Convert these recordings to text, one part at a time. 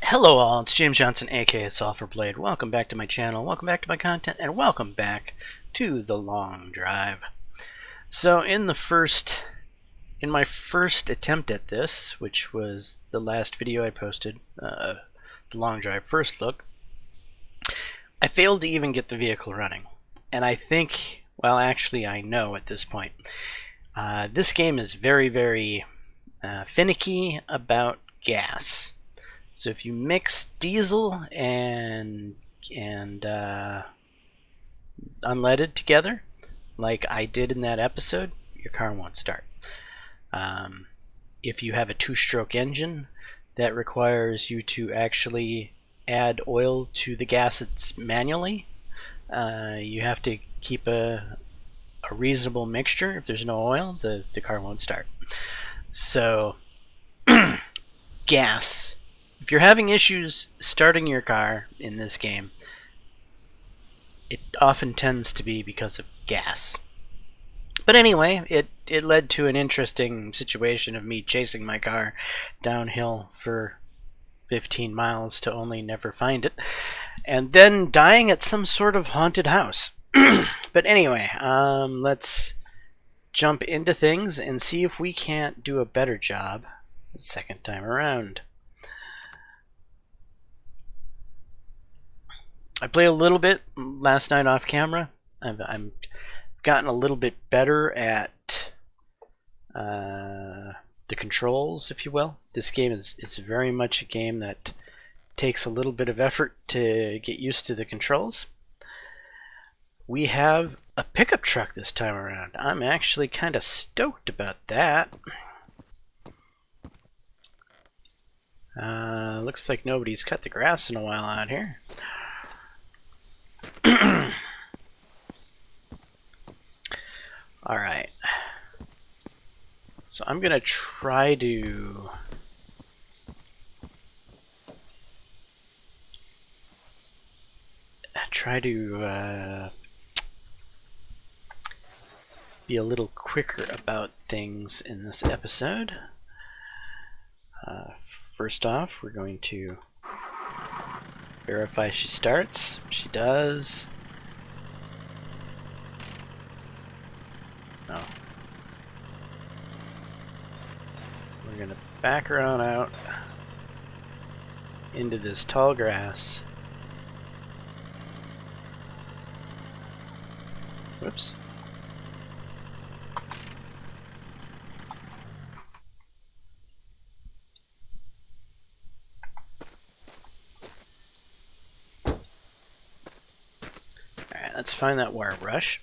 Hello all, it's James Johnson, aka Sulphur Blade. Welcome back to my channel, welcome back to my content, and welcome back to The Long Drive. So in my first attempt at this, which was the last video I posted, The Long Drive First Look, I failed to even get the vehicle running. And I think, well actually I know at this point, this game is very finicky about gas. So if you mix diesel and unleaded together, like I did in that episode, your car won't start. If you have a two-stroke engine, that requires you to actually add oil to the gas manually. You have to keep a reasonable mixture. If there's no oil, the car won't start. So gas. If you're having issues starting your car in this game, it often tends to be because of gas. But anyway, it led to an interesting situation of me chasing my car downhill for 15 miles to only never find it, and then dying at some sort of haunted house. But anyway, let's jump into things and see if we can't do a better job the second time around. I played a little bit last night off camera. I've gotten a little bit better at the controls, if you will. This game is very much a game that takes a little bit of effort to get used to the controls. We have a pickup truck this time around. I'm actually kind of stoked about that. Looks like nobody's cut the grass in a while out here. Alright, so I'm gonna try to be a little quicker about things in this episode. First off, we're going to verify she starts. She does. No. We're gonna back her on out into this tall grass. Whoops. Alright, let's find that wire brush.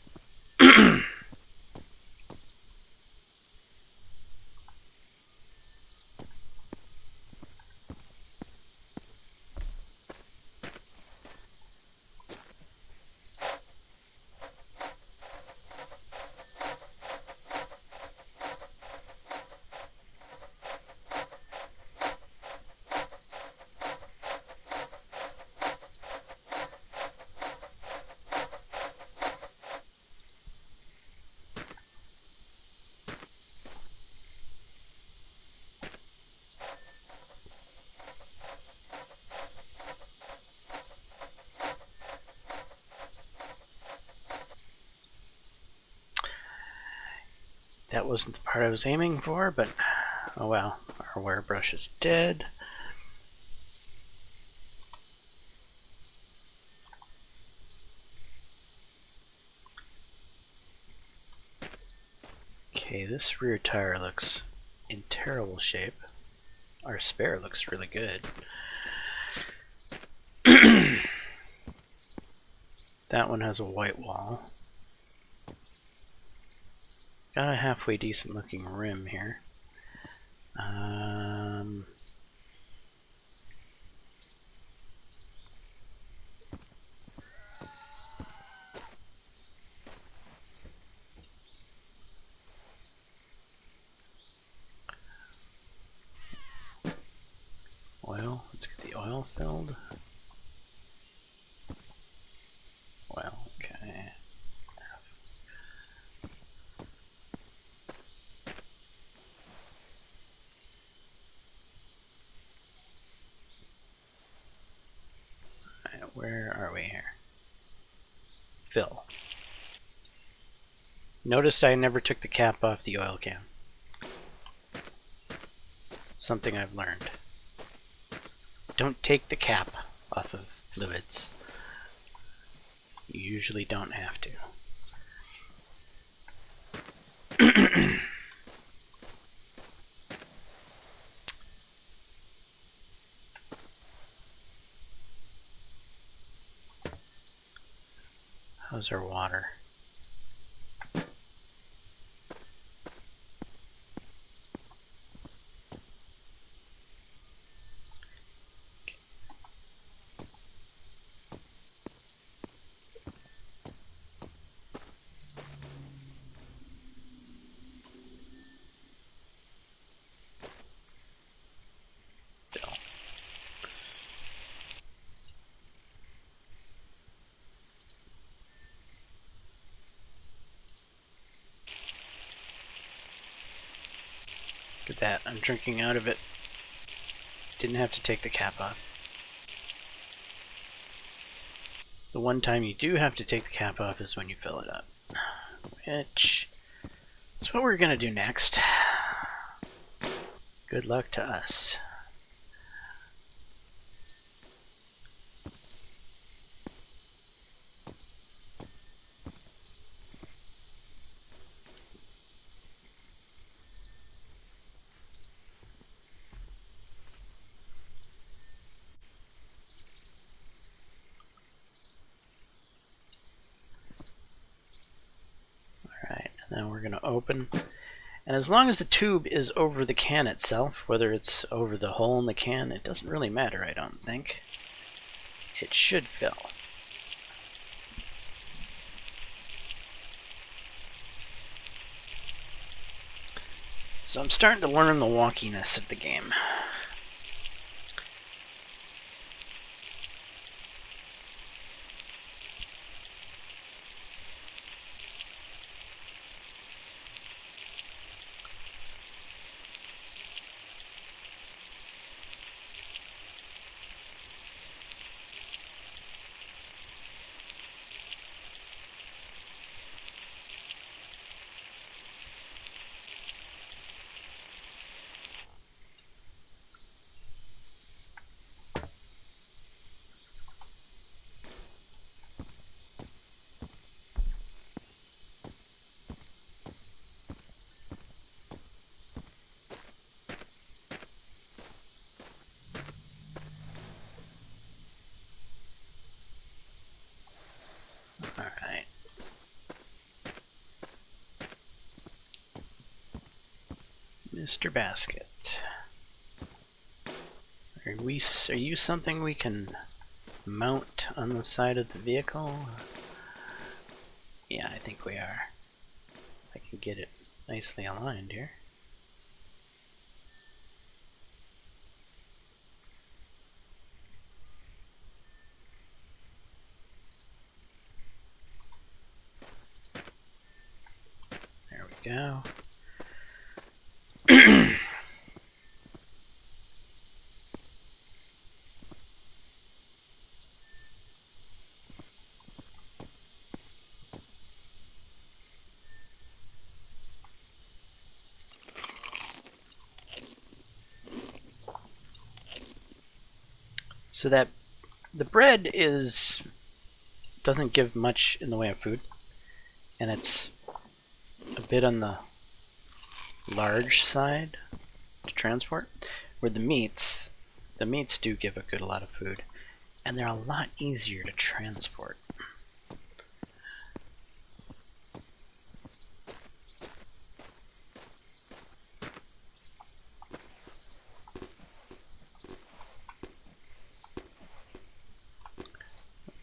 That wasn't the part I was aiming for, but oh well, our wire brush is dead. Okay, this rear tire looks in terrible shape. Our spare looks really good. That one has a white wall. Got a halfway decent looking rim here. Oil, let's get the oil filled. Well, okay. way here. Fill. Notice I never took the cap off the oil can. Something I've learned. Don't take the cap off of fluids. You usually don't have to. How's our water? Look at that, I'm drinking out of it. Didn't have to take the cap off. The one time you do have to take the cap off is when you fill it up. Which is what we're gonna do next. Good luck to us. Now we're going to open, and as long as the tube is over the can itself, whether it's over the hole in the can, it doesn't really matter, I don't think. It should fill. So I'm starting to learn the wonkiness of the game. Alright. Mr. Basket. Are you something we can mount on the side of the vehicle? Yeah, I think we are. I can get it nicely aligned here. There we go. So that the bread doesn't give much in the way of food, and it's a bit on the large side to transport, where the meats do give a lot of food, and they're a lot easier to transport.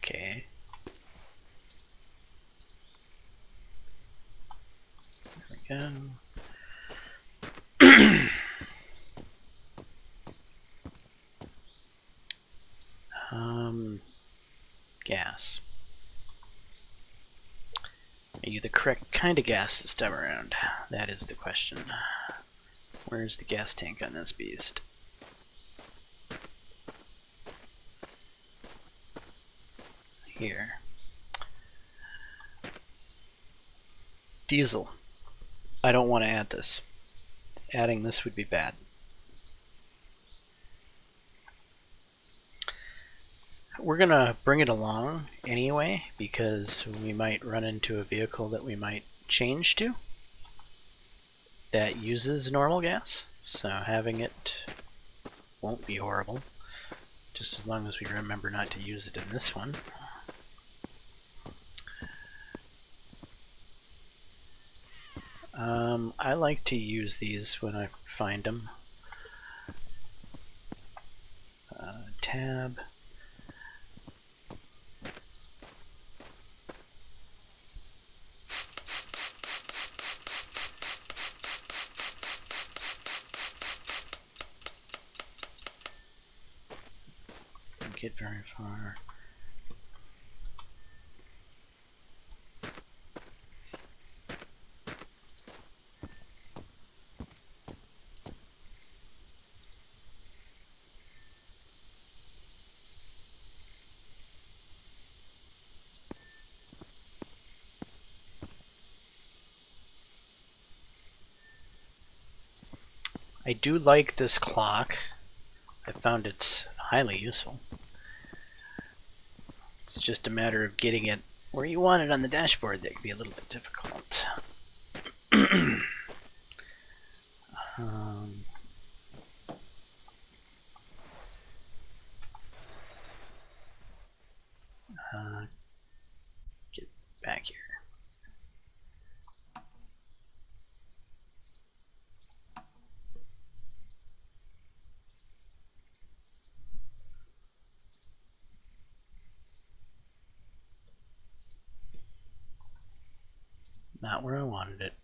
Okay. There we go. Gas. Are you the correct kind of gas this time around? That is the question. Where's the gas tank on this beast? here. Diesel. I don't want to add this. Adding this would be bad. We're gonna bring it along anyway because we might run into a vehicle that we might change to that uses normal gas, so having it won't be horrible, just as long as we remember not to use it in this one. I like to use these when I find them. Tab. Don't get very far. I do like this clock. I found it's highly useful. It's just a matter of getting it where you want it on the dashboard that can be a little bit difficult. Get back here. Not where I wanted it.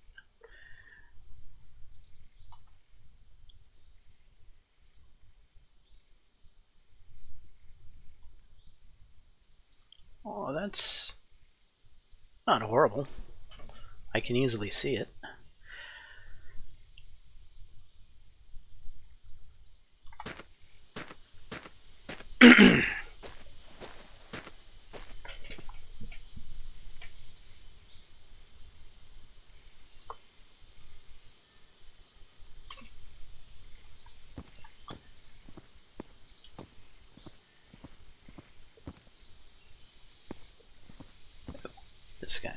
Oh, that's not horrible. I can easily see it. This guy.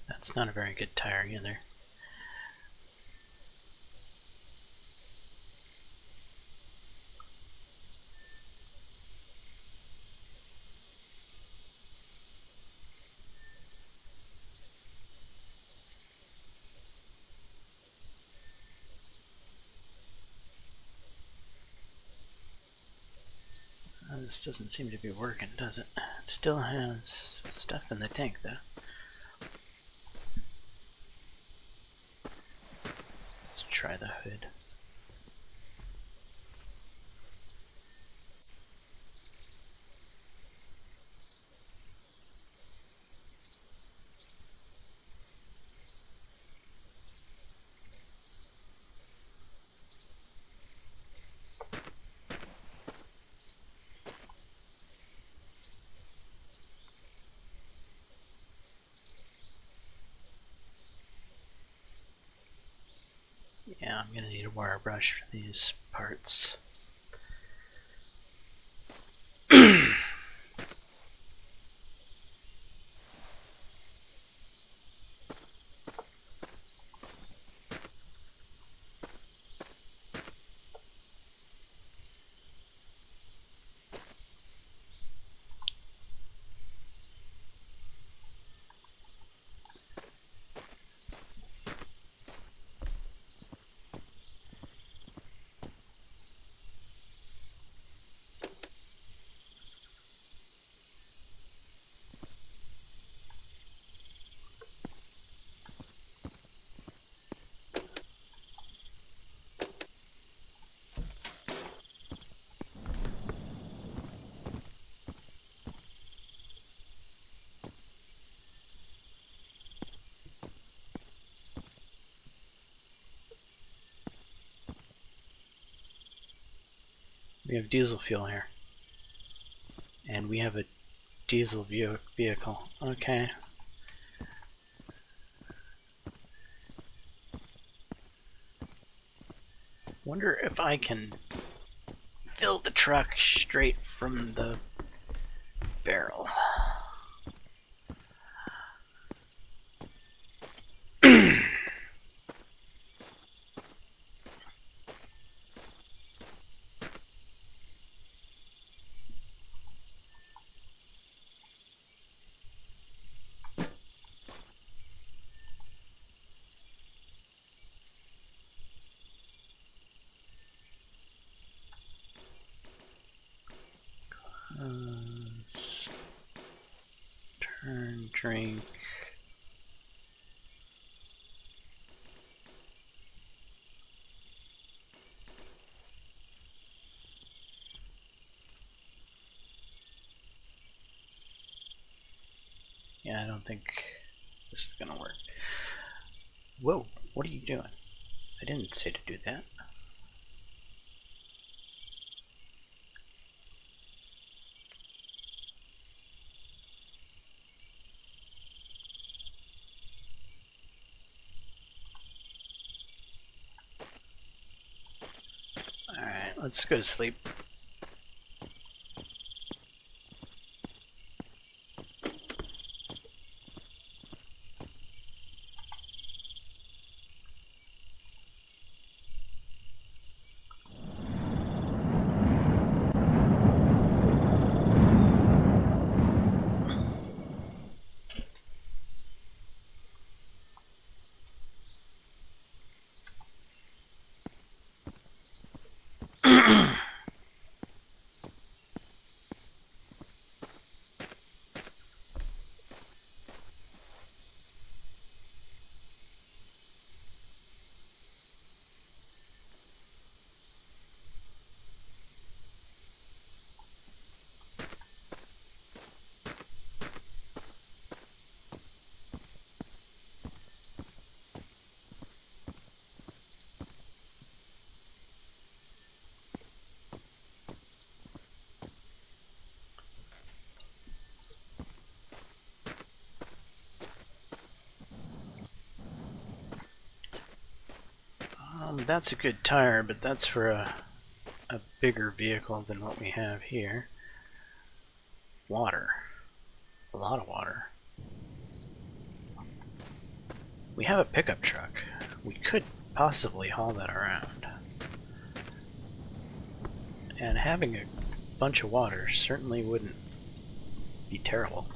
That's not a very good tire either. This doesn't seem to be working, does it? It still has stuff in the tank, though. Let's try the hood. Yeah, I'm gonna need a wire brush for these parts. We have diesel fuel here. And we have a diesel vehicle. Okay. Wonder if I can fill the truck straight from the barrel. Turn, drink. Yeah, I don't think this is gonna work. Whoa, what are you doing? I didn't say to do that. Alright, let's go to sleep. That's a good tire, but that's for a bigger vehicle than what we have here. Water. A lot of water. We have a pickup truck. We could possibly haul that around. And having a bunch of water certainly wouldn't be terrible.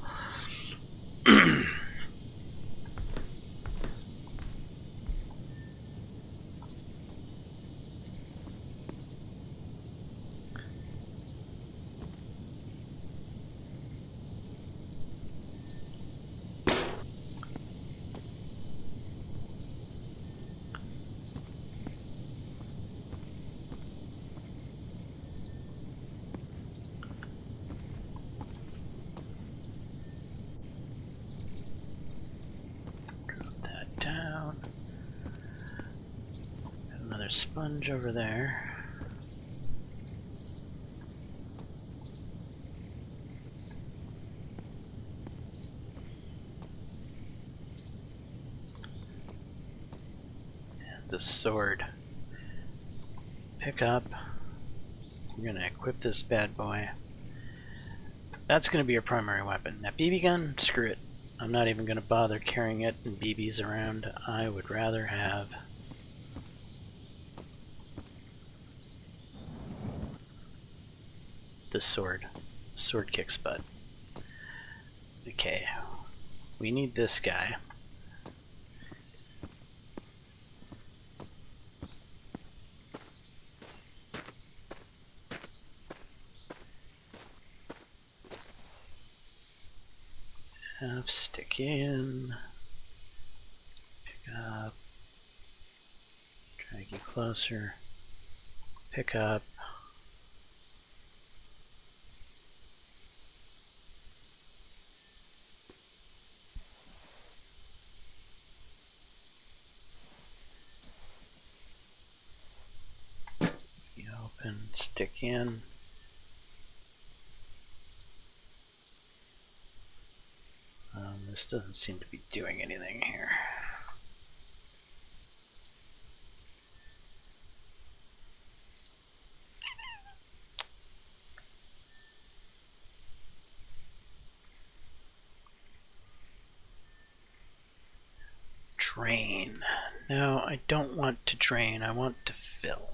Sponge over there. And the sword. Pick up. We're gonna equip this bad boy. That's gonna be our primary weapon. That BB gun, screw it. I'm not even gonna bother carrying it and BBs around. I would rather have the sword. Sword kicks butt. Okay, we need this guy. Stick in. Pick up. Drag you closer. Pick up. You open. stick in. This doesn't seem to be doing anything here. Drain. No, I don't want to drain. I want to fill.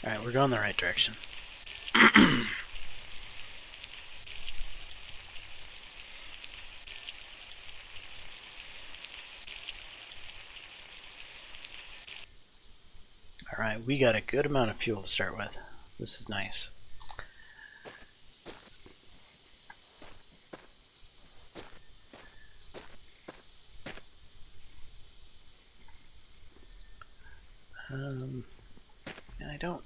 Alright, we're going the right direction. Alright, we got a good amount of fuel to start with. This is nice. I don't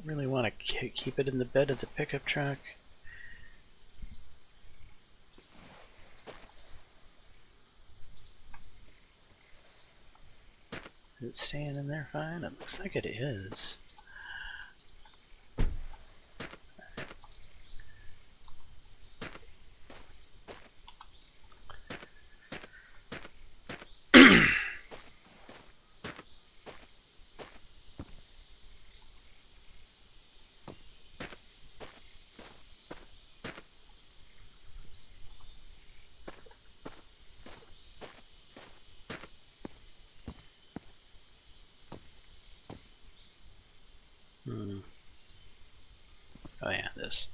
really want to keep it in the bed of the pickup truck. Is it staying in there fine? It looks like it is. Oh yeah, this.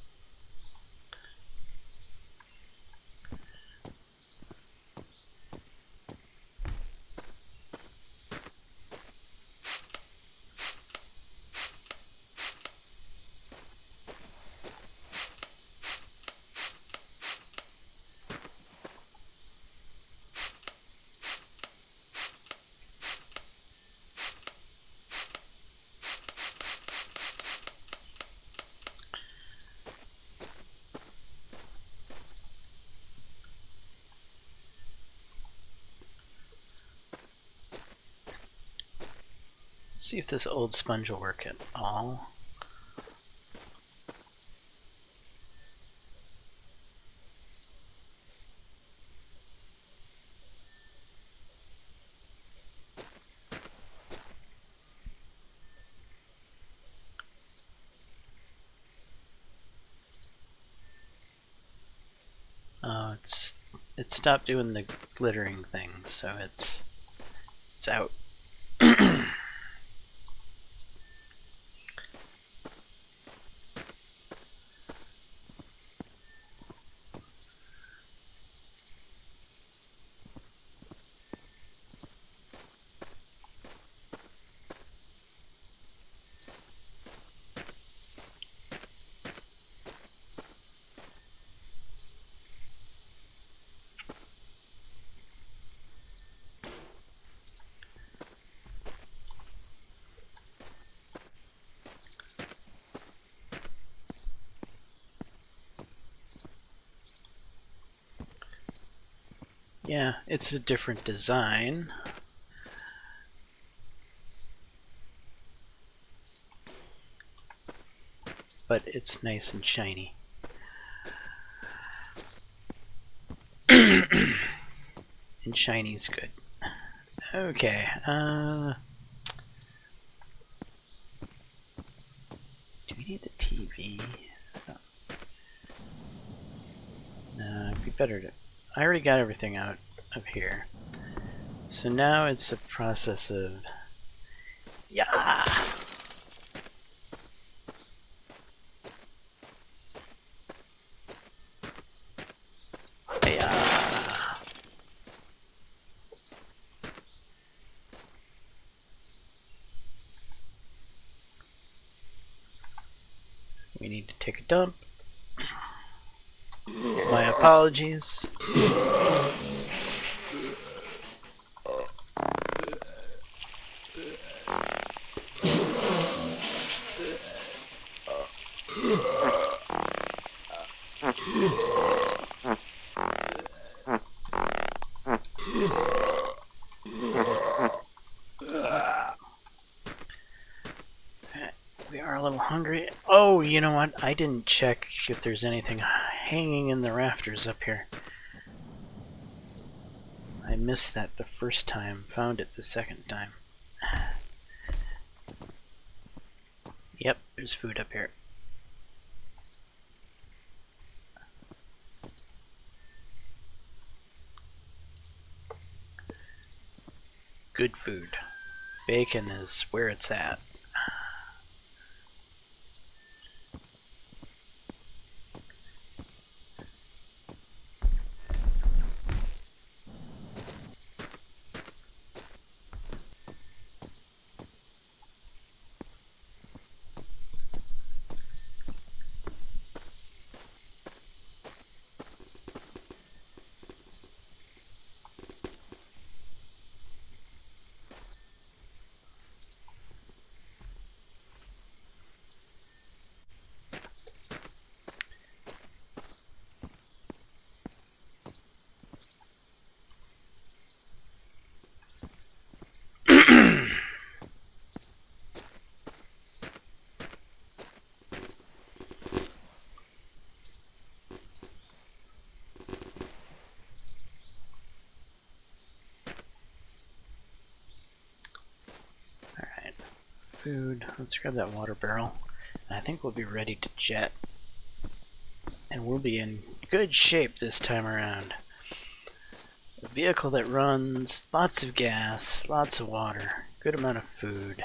See if this old sponge will work at all. Oh, it stopped doing the glittering thing, so it's out. Yeah, it's a different design. But it's nice and shiny. And shiny's good. Okay, do we need the TV? No, it'd be better to... I already got everything out of here. So now it's a process of... Yeah! We need to take a dump. My apologies. We are a little hungry. Oh, you know what? I didn't check if there's anything hanging in the rafters up here. I missed that the first time, found it the second time. Yep, there's food up here. Good food. Bacon is where it's at. Food. Let's grab that water barrel. And I think we'll be ready to jet. And we'll be in good shape this time around. A vehicle that runs, lots of gas, lots of water, good amount of food.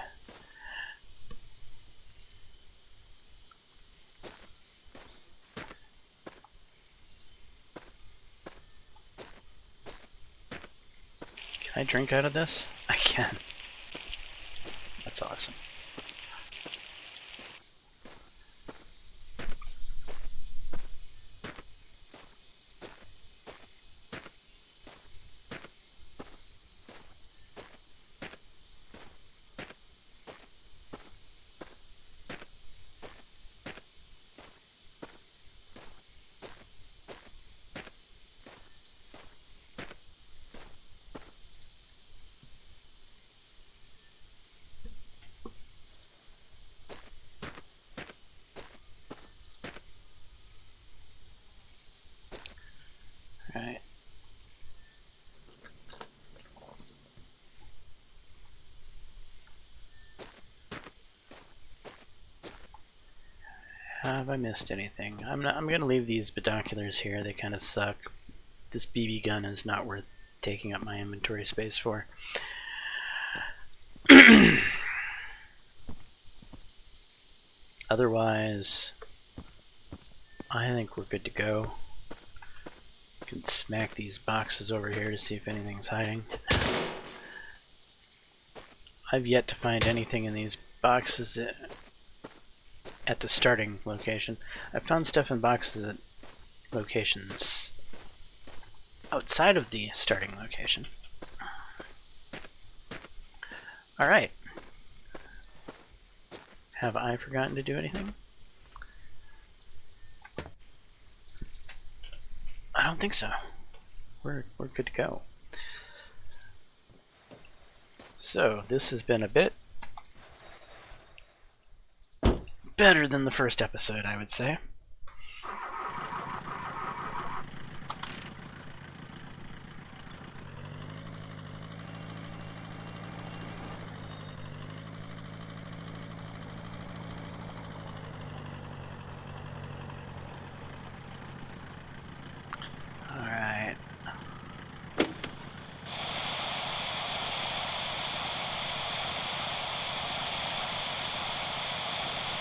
Can I drink out of this? I can. That's awesome. Right. Have I missed anything? I'm gonna leave these binoculars here. They kind of suck. This BB gun is not worth taking up my inventory space for. Otherwise, I think we're good to go. Can smack these boxes over here to see if anything's hiding. I've yet to find anything in these boxes at the starting location. I found stuff in boxes at locations outside of the starting location. Alright. Have I forgotten to do anything? I don't think so. We're good to go. So this has been a bit better than the first episode, I would say.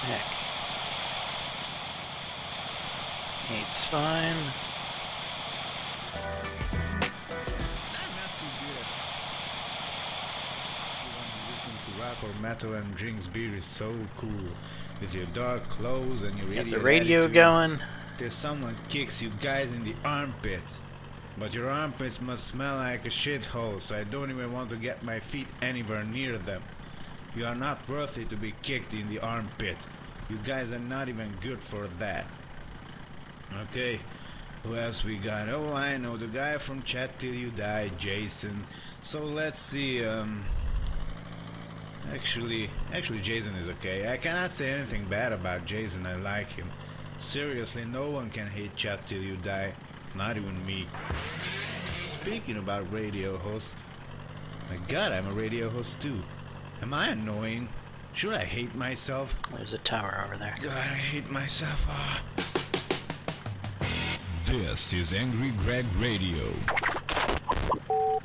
Heck. 8's fine. I'm not too good at Everyone who listens to rap or metal and drinks beer is so cool. With your dark clothes and your Got the radio going. Till someone kicks you guys in the armpit. But your armpits must smell like a shithole, so I don't even want to get my feet anywhere near them. You are not worthy to be kicked in the armpit. You guys are not even good for that. Okay, Who else we got? Oh, I know, the guy from Chat Till You Die, Jason. So let's see, Actually, Jason is okay. I cannot say anything bad about Jason, I like him. Seriously, no one can hate Chat Till You Die, not even me. Speaking about radio hosts, my god, I'm a radio host too. Am I annoying? Should I hate myself? There's a tower over there. God, I hate myself. This is Angry Greg Radio.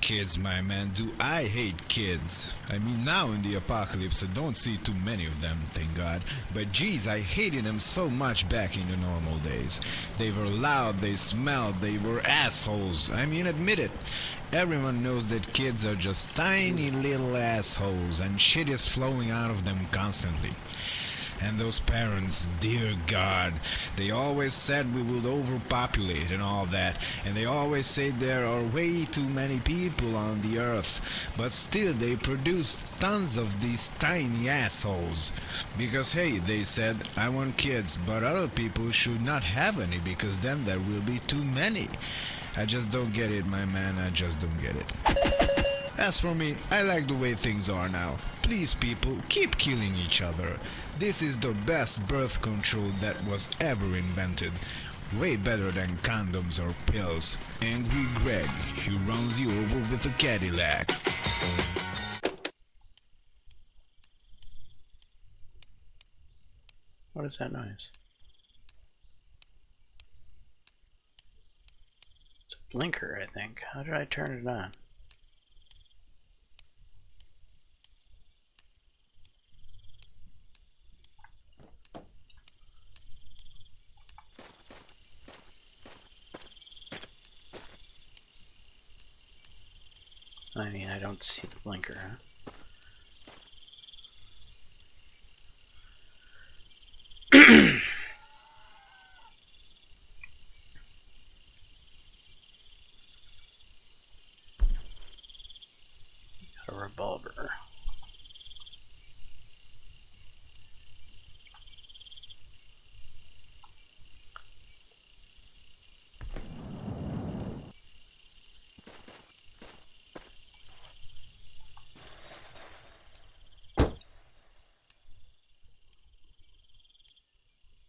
Kids, my man, do I hate kids. I mean, now in the apocalypse, I don't see too many of them, thank God. But geez, I hated them so much back in the normal days. They were loud, they smelled, they were assholes. I mean, admit it. Everyone knows that kids are just tiny little assholes, and shit is flowing out of them constantly. And those parents, dear God, they always said we would overpopulate and all that, and they always say there are way too many people on the earth, but still they produce tons of these tiny assholes. Because hey, they said, I want kids, but other people should not have any because then there will be too many. I just don't get it, my man, I just don't get it. As for me, I like the way things are now. Please, people, keep killing each other. This is the best birth control that was ever invented. Way better than condoms or pills. Angry Greg, he runs you over with a Cadillac. What is that noise? It's a blinker, I think. How did I turn it on? I mean, I don't see the blinker, huh? Got a revolver.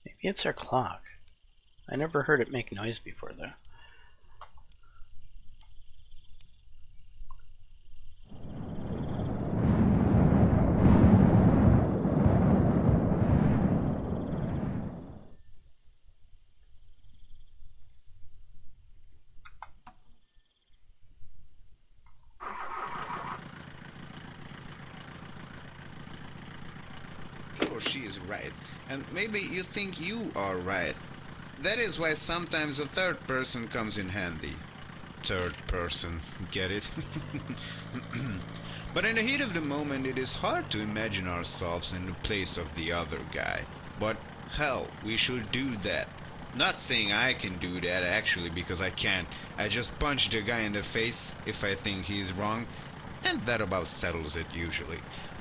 Maybe it's our clock. I never heard it make noise before, though. She is right, and maybe you think you are right. That is why sometimes a third person comes in handy. Third person, get it? But in the heat of the moment, it is hard to imagine ourselves in the place of the other guy. But hell, we should do that. Not saying I can do that actually, because I can't. I just punch the guy in the face if I think he's wrong, and that about settles it usually.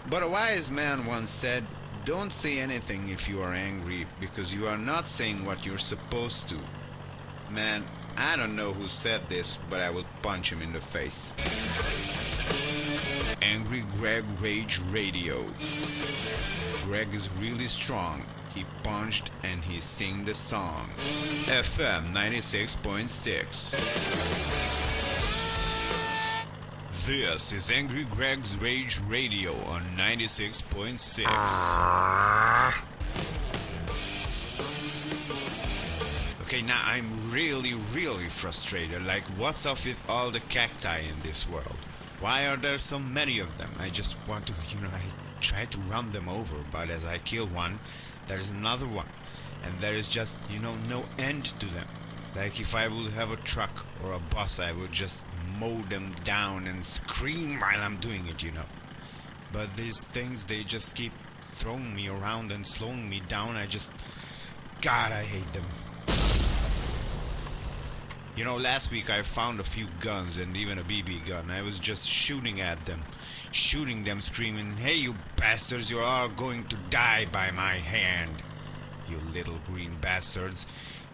But a wise man once said, don't say anything if you are angry, because you are not saying what you're supposed to. Man, I don't know who said this, but I will punch him in the face. Angry Greg Rage Radio. Greg is really strong. He punched and he sing the song. FM 96.6. This is Angry Greg's Rage Radio on 96.6. Okay, now I'm really frustrated. Like, what's up with all the cacti in this world? Why are there so many of them? I just want to, I try to run them over, but as I kill one, there's another one. And there is just, no end to them. Like, if I would have a truck or a bus, I would just mow them down and scream while I'm doing it, But these things, they just keep throwing me around and slowing me down. God, I hate them. Last week I found a few guns and even a BB gun. I was just shooting them, screaming, hey you bastards, you are all going to die by my hand. You little green bastards.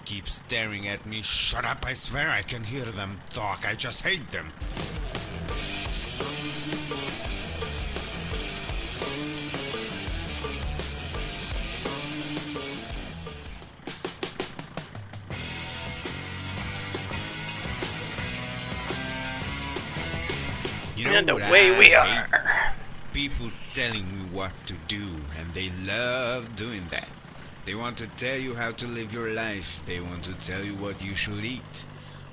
keep staring at me. Shut up, I swear I can hear them talk. I just hate them. You know And what away I we hate? are. People telling me what to do, and they love doing that. They want to tell you how to live your life. They want to tell you what you should eat,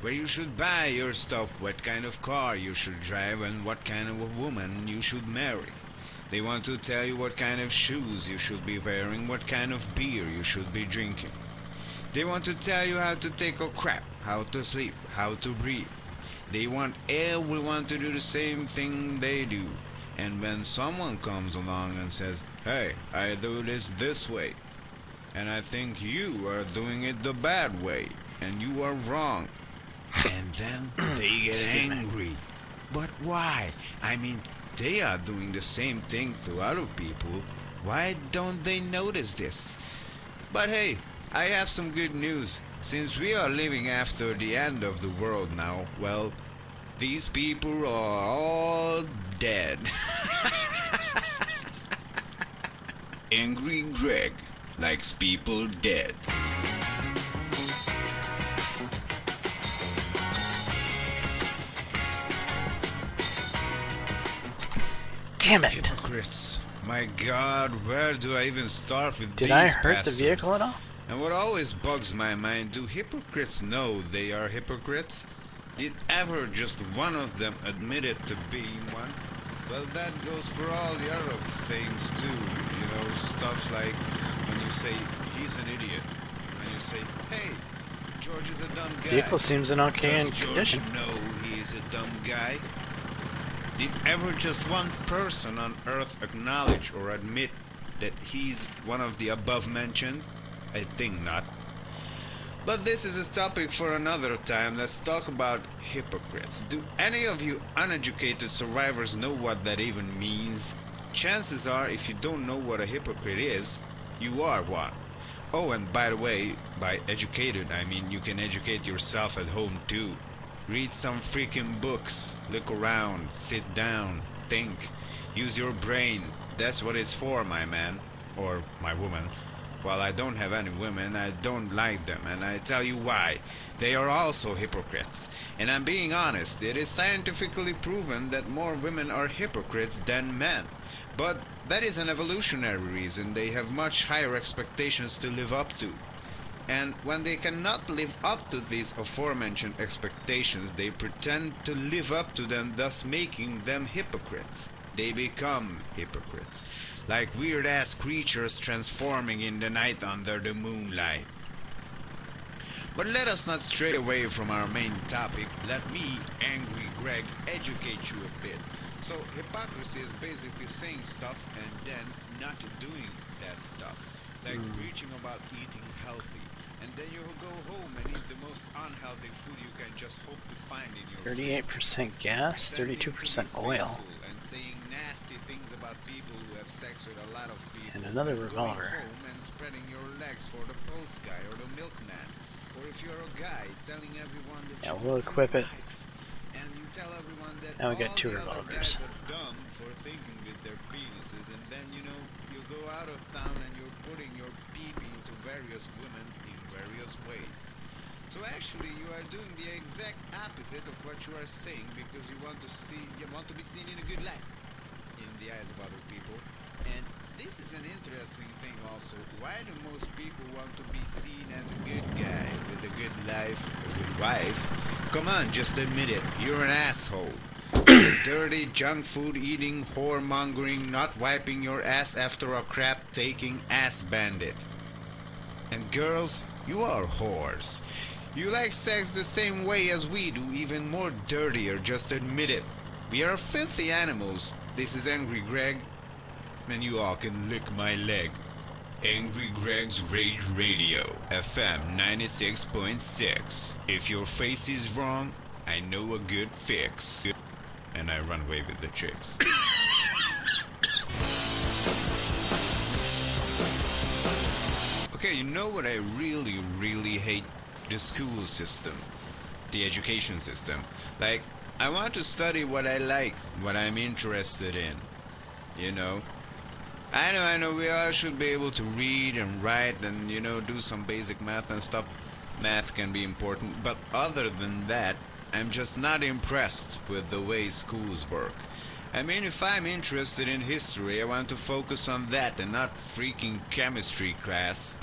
where you should buy your stuff, what kind of car you should drive, and what kind of a woman you should marry. They want to tell you what kind of shoes you should be wearing, what kind of beer you should be drinking. They want to tell you how to take a crap, how to sleep, how to breathe. They want everyone to do the same thing they do. And when someone comes along and says, hey, I do this way, and I think you are doing it the bad way, and you are wrong, and then they get angry. But why? I mean, they are doing the same thing to other people. Why don't they notice this? But hey, I have some good news. Since we are living after the end of the world now, well, these people are all dead. Angry Greg likes people dead. Damn it. Hypocrites. My God, where do I even start with Did these I hurt bastards? the vehicle at all? And what always bugs my mind, do hypocrites know they are hypocrites? Did ever just one of them admit it to being one? Well, that goes for all the other sayings too. You know, stuff like when you say, he's an idiot. When you say, hey, George is a dumb guy. Vehicle seems in okay Does George condition. know he is a dumb guy? Did ever just one person on Earth acknowledge or admit that he's one of the above mentioned? I think not. But this is a topic for another time. Let's talk about hypocrites. Do any of you uneducated survivors know what that even means? Chances are, if you don't know what a hypocrite is, you are one. Oh, and by the way, by educated, I mean you can educate yourself at home too. Read some freaking books, look around, sit down, think, use your brain. That's what it's for, my man, or my woman. While I don't have any women, I don't like them, and I tell you why. They are also hypocrites. And I'm being honest, it is scientifically proven that more women are hypocrites than men. But that is an evolutionary reason. They have much higher expectations to live up to. And when they cannot live up to these aforementioned expectations, they pretend to live up to them, thus making them hypocrites. They become hypocrites, like weird-ass creatures transforming in the night under the moonlight. But let us not stray away from our main topic. Let me, Angry Greg, educate you a bit. So, hypocrisy is basically saying stuff and then not doing that stuff. Like preaching about eating healthy, and then you go home and eat the most unhealthy food you can just hope to find in your 38% gas, 32% oil. and saying nasty things about people who have sex with a lot of people. And another Going revolver. home and spreading your legs for the post guy or the milkman. Or if you're a guy, telling everyone that Yeah, you we'll love equip your it. wife. And you tell everyone that Now we got all 2 the other revolvers. guys are dumb for thinking with their penises, and then you go out of town and you're putting your pee-pee into various women in various ways. So actually, you are doing the exact opposite of what you are saying, because you want to be seen in a good light in the eyes of other people. And this is an interesting thing also. Why do most people want to be seen as a good guy with a good life, a good wife? Come on, just admit it. You're an asshole. Dirty, junk food eating, whoremongering, not wiping your ass after a crap taking ass bandit. And girls, you are whores. You like sex the same way as we do, even more dirtier, just admit it. We are filthy animals. This is Angry Greg, and you all can lick my leg. Angry Greg's Rage Radio, FM 96.6. If your face is wrong, I know a good fix. And I run away with the chicks. Okay, you know what I really hate? the school system, the education system. Like, I want to study what I like, what I'm interested in, you know. I know, we all should be able to read and write and, do some basic math and stuff. Math can be important, but other than that, I'm just not impressed with the way schools work. I mean, if I'm interested in history, I want to focus on that and not freaking chemistry class.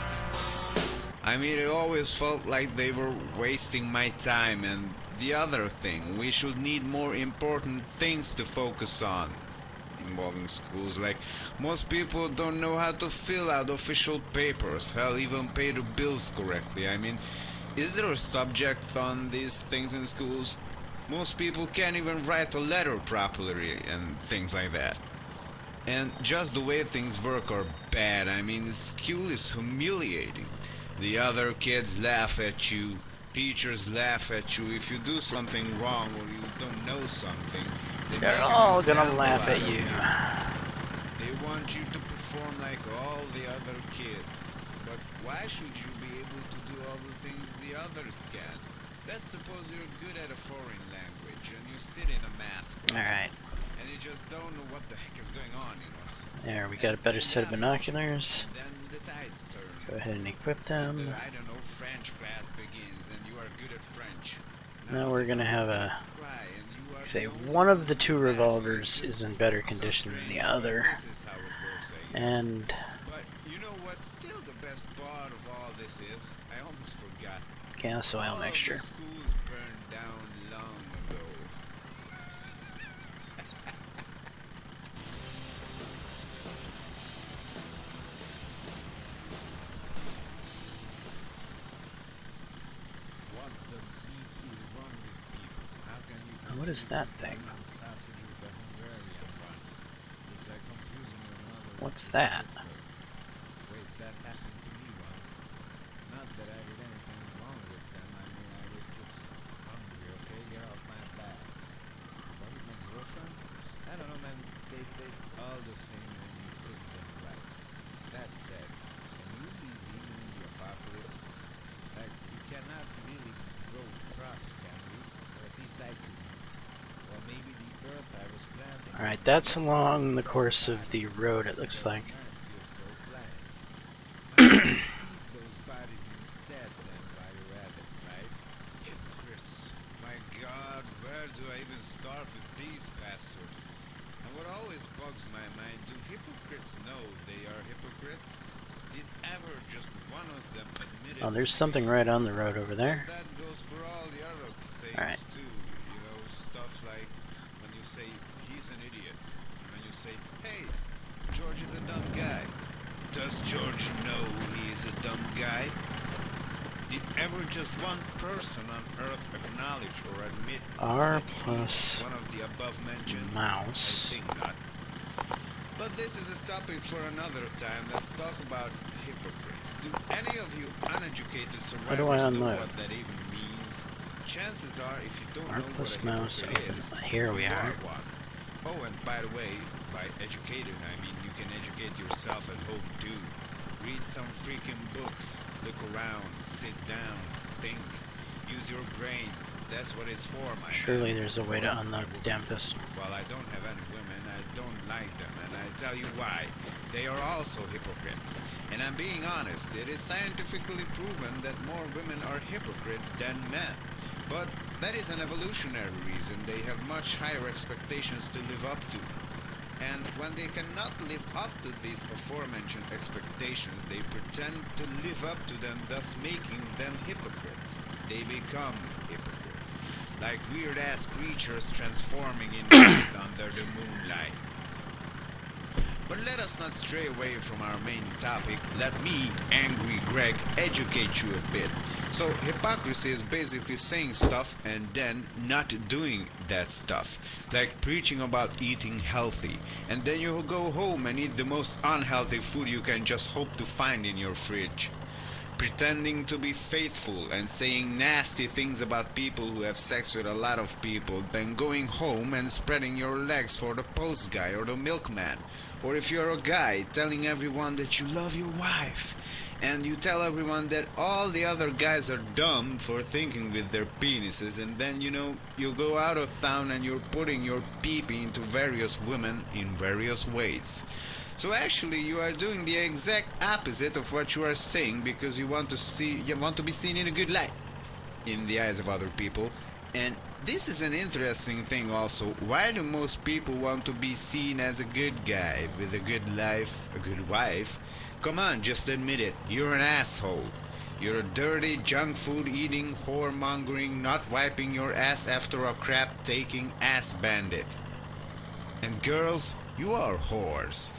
I mean, it always felt like they were wasting my time, and the other thing, we should need more important things to focus on involving schools. Like, most people don't know how to fill out official papers, hell, even pay the bills correctly. I mean, is there a subject on these things in schools? Most people can't even write a letter properly and things like that. And just the way things work are bad. I mean, school is humiliating. The other kids laugh at you. Teachers laugh at you if you do something wrong or you don't know something. They're all gonna laugh at you. They want you to perform like all the other kids. But why should you be able to do all the things the others can? Let's suppose you're good at a foreign language and you sit in a math class. Alright. And you just don't know what the heck is going on, There, we got a better set of binoculars. Then the tides turn. Go ahead and equip them. I don't know, French class begins and you are good at French. Now we're gonna have a... Say, one of the two revolvers is in better condition than the other. And... But you know what's still the best part of all this is? I almost forgot. gas oil mixture. All the schools burned down long ago. What the beat is wrong with people? How can you What is that thing? sausage with a Hungarian run? It's like confusing another. What's that? Wait, that happened to me once. Not that I did anything wrong with them. I mean, I was just hungry, okay? Get off my back. Was it my girlfriend? I don't know, man. They taste all the same when you cook them right. That said, can you be even in the apocalypse? Like, you cannot really grow crops, can you? Or at least I couldn't. Well, maybe the earth I was planting. Alright, that's along the course of the road, it looks like. Those bodies instead then while you're at it, right? Hypocrites. My God, where do I even start with these bastards? And what always bugs my mind, do hypocrites know they are hypocrites? Did ever just one of them admit it? Oh, there's something right on the road over there. That goes for all the other things Alright. too. You know, stuff like when you say he's an idiot, and when you say, hey, George is a dumb guy. Does George know he is a dumb guy? Did ever just one person on Earth acknowledge or admit R that plus he's one of the above mentioned? mouse. I think not. But this is a topic for another time. Let's talk about hypocrites. Do any of you uneducated How do I survivors know unload? what that even means? Chances are, if you don't R know plus what a mouse. hypocrite is, Here we you are. one. Oh, and by the way, by educated, I mean you can educate yourself at home too. Read some freaking books, look around, sit down, think, use your brain. That's what it's for, my Surely man. there's a way to unlock the damn pistol. While I don't have any women, I don't like them, and I tell you why. They are also hypocrites. And I'm being honest, it is scientifically proven that more women are hypocrites than men. But that is an evolutionary reason. They have much higher expectations to live up to. And when they cannot live up to these aforementioned expectations, they pretend to live up to them, thus making them hypocrites. They become hypocrites, like weird-ass creatures transforming into light under the moonlight. But let us not stray away from our main topic. Let me, Angry Greg, educate you a bit. So, hypocrisy is basically saying stuff and then not doing that stuff. Like preaching about eating healthy, and then you go home and eat the most unhealthy food you can just hope to find in your fridge. Pretending to be faithful and saying nasty things about people who have sex with a lot of people, then going home and spreading your legs for the post guy or the milkman. Or if you're a guy, telling everyone that you love your wife. and you tell everyone that all the other guys are dumb for thinking with their penises, and then you go out of town and you're putting your pee-pee into various women in various ways. So actually you are doing the exact opposite of what you are saying, because you want to be seen in a good light in the eyes of other people. And this is an interesting thing also. Why do most people want to be seen as a good guy with a good life, a good wife? Come on, just admit it. You're an asshole. You're a dirty, junk food eating, whoremongering, not wiping your ass after a crap taking ass bandit. And girls, you are whores.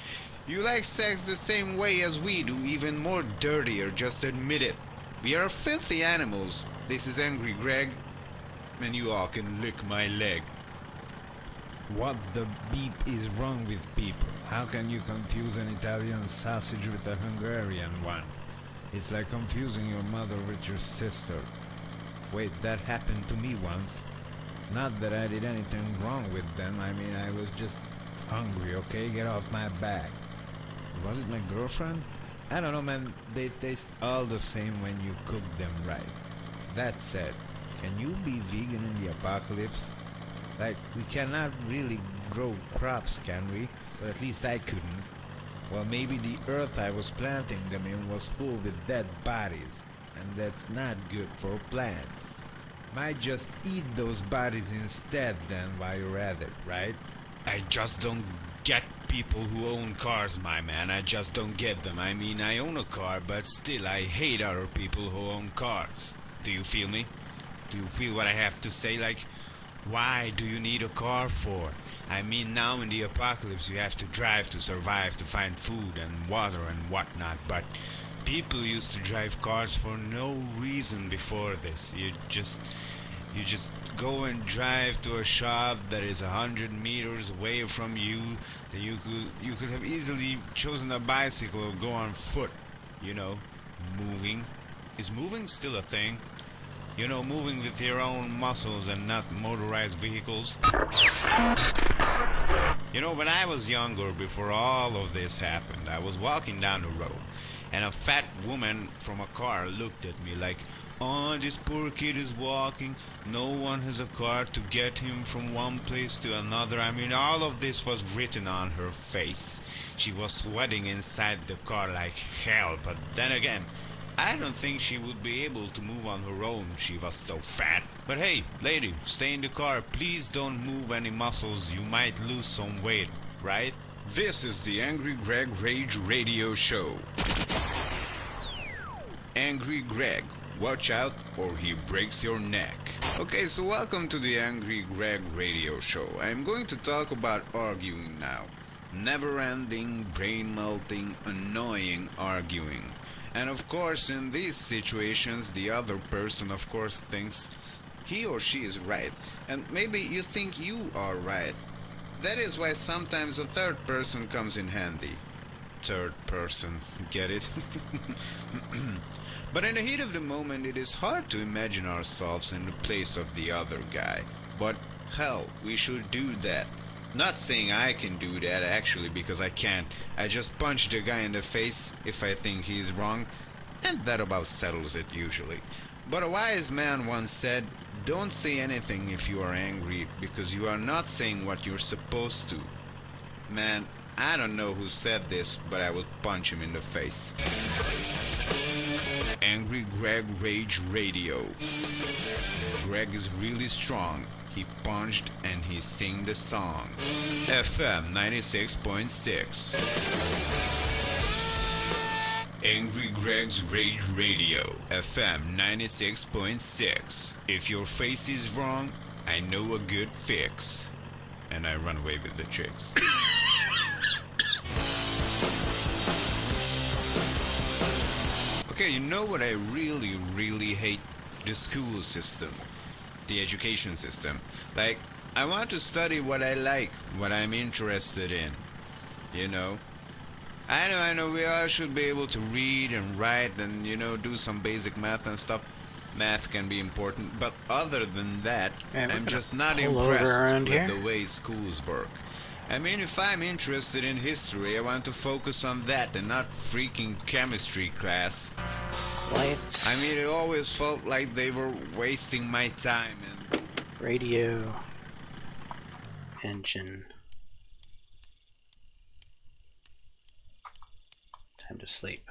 You like sex the same way as we do, even more dirtier, just admit it. We are filthy animals. This is Angry Greg, and you all can lick my leg. What the beep is wrong with people? How can you confuse an Italian sausage with a Hungarian one? It's like confusing your mother with your sister. Wait, that happened to me once. Not that I did anything wrong with them, I mean I was just hungry, okay? Get off my back. Was it my girlfriend? I don't know, man, they taste all the same when you cook them right. That said, can you be vegan in the apocalypse? Like, we cannot really grow crops, can we? Well, at least I couldn't. Well, maybe the earth I was planting them in was full with dead bodies, and that's not good for plants. Might just eat those bodies instead then while you're at it, right? I just don't get people who own cars, my man. I just don't get them. I mean, I own a car, but still I hate other people who own cars. Do you feel me? Do you feel what I have to say? Like, why do you need a car for? I mean, now in the apocalypse you have to drive to survive, to find food and water and whatnot, but people used to drive cars for no reason before this. You just go and drive to a shop that is 100 meters away from you. Then you could have easily chosen a bicycle or go on foot. Moving. Is moving still a thing? Moving with your own muscles and not motorized vehicles. When I was younger, before all of this happened, I was walking down the road, and a fat woman from a car looked at me like, "Oh, this poor kid is walking. No one has a car to get him from one place to another." I mean, all of this was written on her face. She was sweating inside the car like hell, but then again, I don't think she would be able to move on her own. She was so fat. But hey, lady, stay in the car. Please don't move any muscles. You might lose some weight, right? This is the Angry Greg Rage Radio Show. Angry Greg, watch out or he breaks your neck. Okay, so welcome to the Angry Greg Radio Show. I'm going to talk about arguing now. Never-ending, brain-melting, annoying arguing. And of course, in these situations, the other person, of course, thinks he or she is right. And maybe you think you are right. That is why sometimes a third person comes in handy. Third person, get it? But in the heat of the moment, it is hard to imagine ourselves in the place of the other guy. But hell, we should do that. Not saying I can do that, actually, because I can't. I just punch the guy in the face if I think he's wrong, and that about settles it usually. But a wise man once said, "Don't say anything if you are angry, because you are not saying what you're supposed to." Man, I don't know who said this, but I would punch him in the face. Angry Greg Rage Radio. Greg is really strong. He punched and he sing the song. FM 96.6. Angry Greg's Rage Radio. FM 96.6. If your face is wrong, I know a good fix. And I run away with the chicks. Okay, you know what I really, really hate? The school system. The education system. Like, I want to study what I like, what I'm interested in. I know, we all should be able to read and write and, do some basic math and stuff. Math can be important, but other than that, I'm just not impressed with the way schools work. I mean, if I'm interested in history, I want to focus on that and not freaking chemistry class. Lights. I mean, it always felt like they were wasting my time and... Radio. Engine. Time to sleep.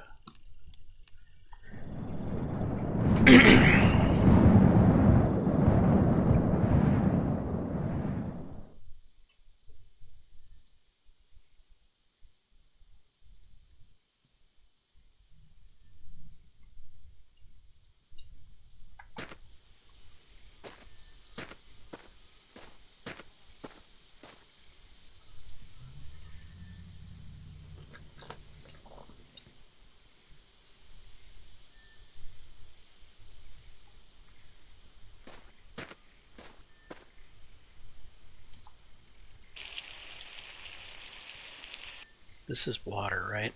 This is water, right?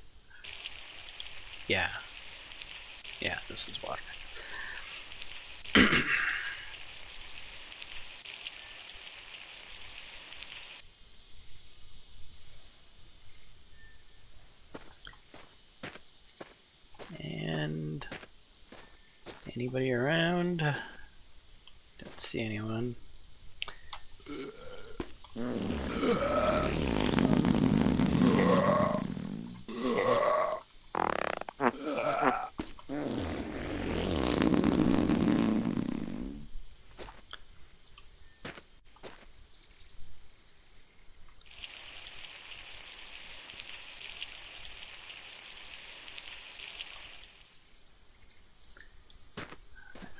Yeah. Yeah, this is water. And anybody around? Don't see anyone.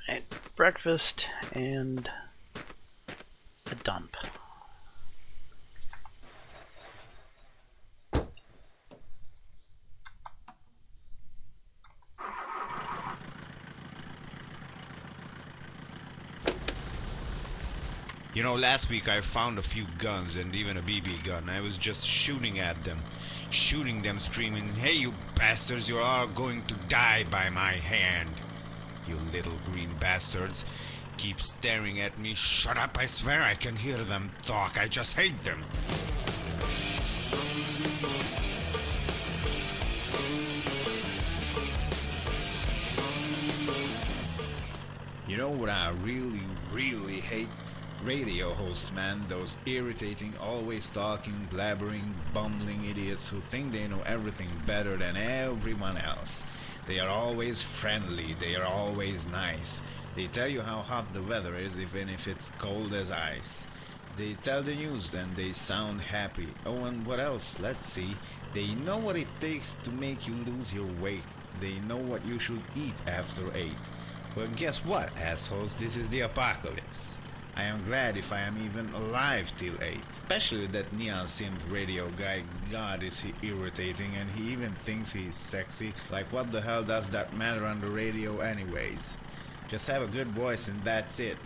Right, breakfast and a dump. You know, last week I found a few guns and even a BB gun. I was just shooting at them. Shooting them, screaming, "Hey, you bastards, you're all going to die by my hand. You little green bastards. Keep staring at me. Shut up, I swear I can hear them talk. I just hate them." You know what I really hate? Radio hosts, man. Those irritating, always talking, blabbering, bumbling idiots who think they know everything better than everyone else. They are always friendly, they are always nice. They tell you how hot the weather is even if it's cold as ice. They tell the news and they sound happy. Oh, and what else? Let's see. They know what it takes to make you lose your weight. They know what you should eat after 8. Well, guess what, assholes? This is the apocalypse. I am glad if I am even alive till 8. Especially that neon synth radio guy. God, is he irritating, and he even thinks he's sexy. Like, what the hell does that matter on the radio anyways? Just have a good voice and that's it.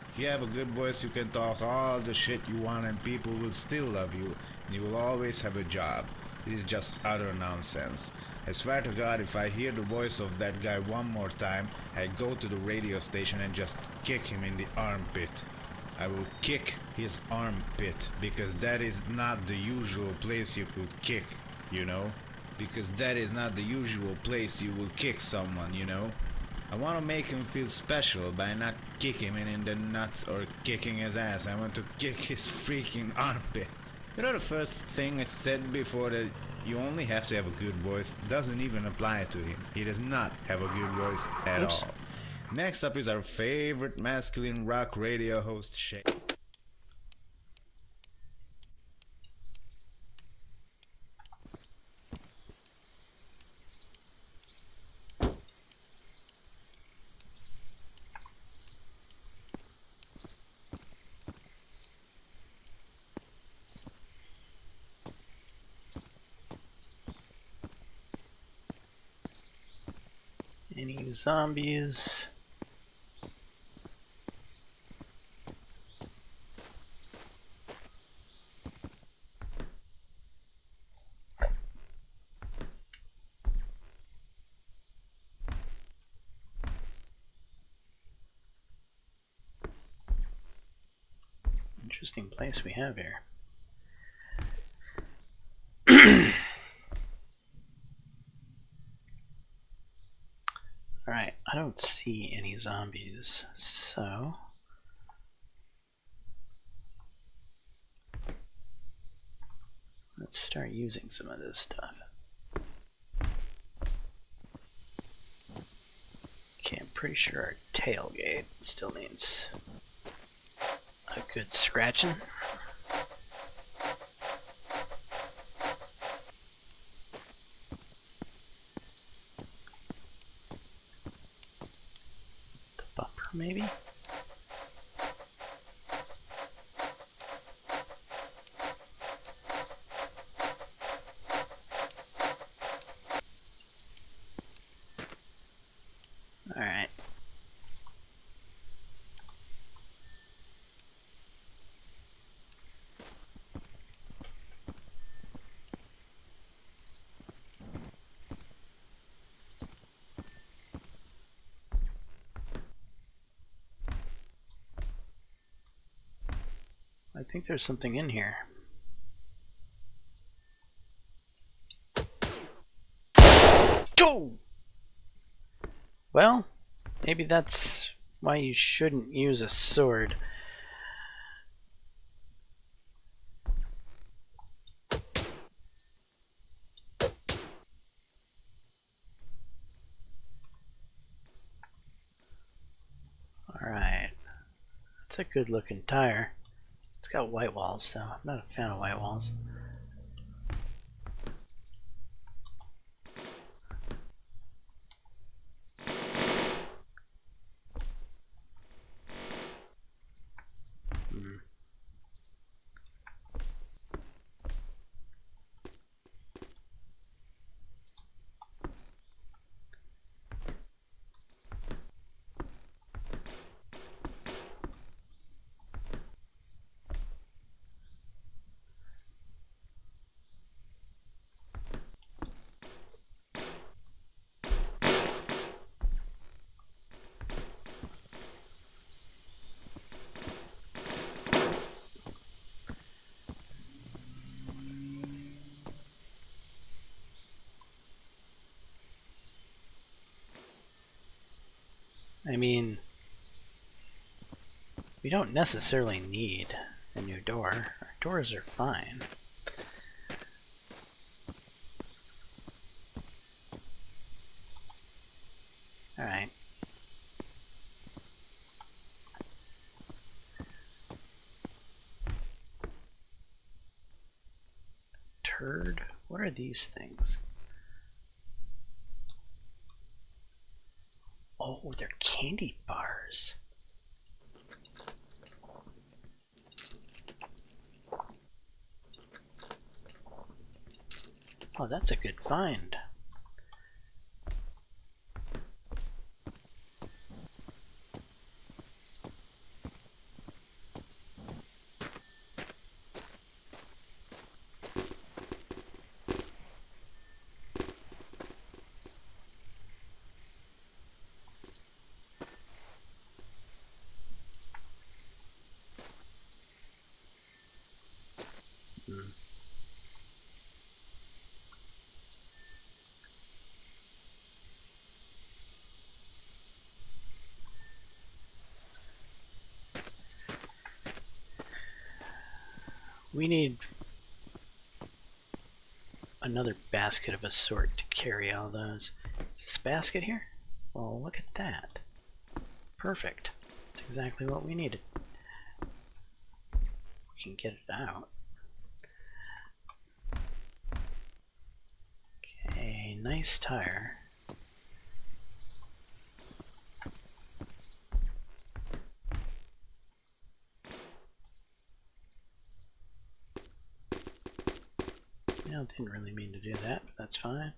If you have a good voice, you can talk all the shit you want and people will still love you, and you will always have a job. This is just utter nonsense. I swear to God, if I hear the voice of that guy one more time, I go to the radio station and just kick him in the armpit. I will kick his armpit, because that is not the usual place you could kick, you know? Because that is not the usual place you will kick someone, you know? I want to make him feel special by not kicking him in the nuts or kicking his ass. I want to kick his freaking armpit. You know, the first thing it said before that you only have to have a good voice doesn't even apply to him. He does not have a good voice at all. Next up is our favorite masculine rock radio host, Shay. Any zombies? Interesting place we have here. I don't see any zombies, so let's start using some of this stuff. Okay, I'm pretty sure our tailgate still needs a good scratching. The bumper, maybe? Alright. I think there's something in here. Oh! Well, maybe that's why you shouldn't use a sword. Alright. That's a good looking tire. It's got white walls though. I'm not a fan of white walls. I mean, we don't necessarily need a new door. Our doors are fine. Alright. Turd? What are these things? Oh, they're candy bars. Oh, that's a good find. We need another basket of a sort to carry all those. Is this basket here? Well, look at that. Perfect. That's exactly what we needed. We can get it out. Okay, nice tire. I didn't really mean to do that, but that's fine.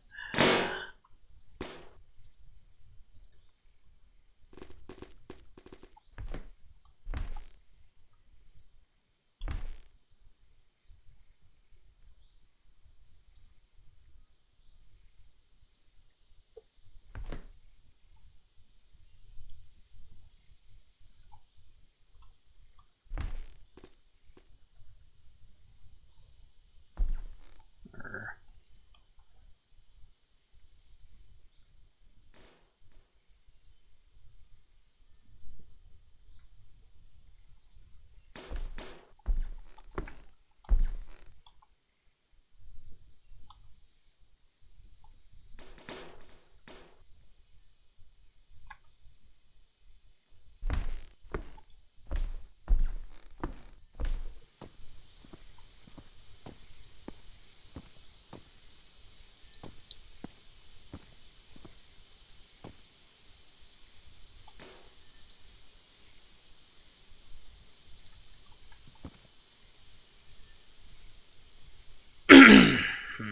Yeah,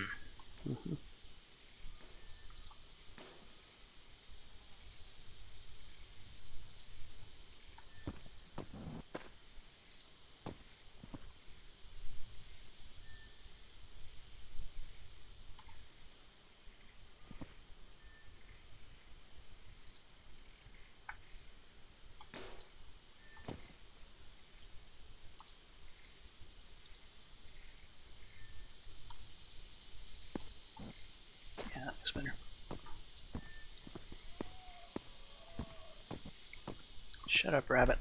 that looks better. Shut up, rabbit.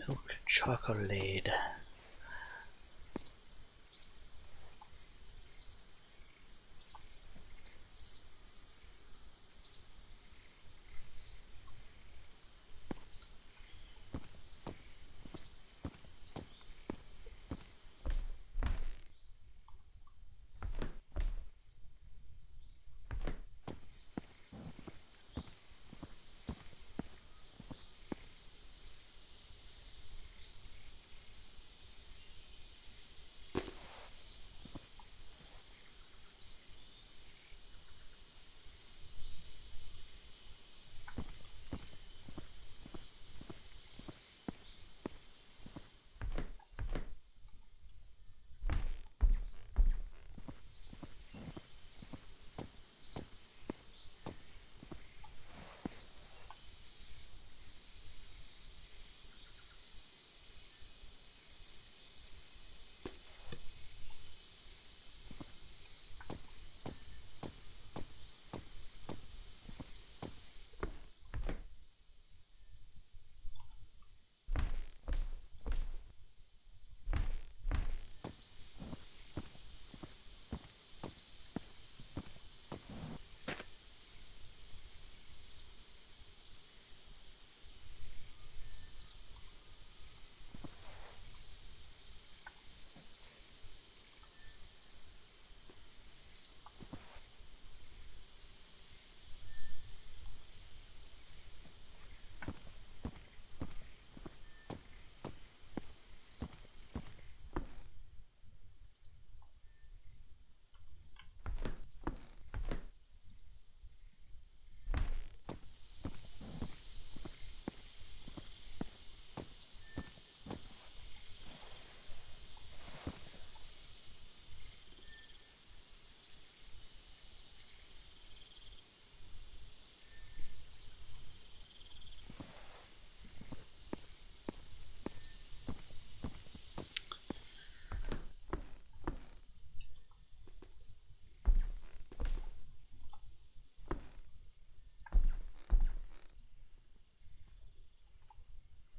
Milk chocolate.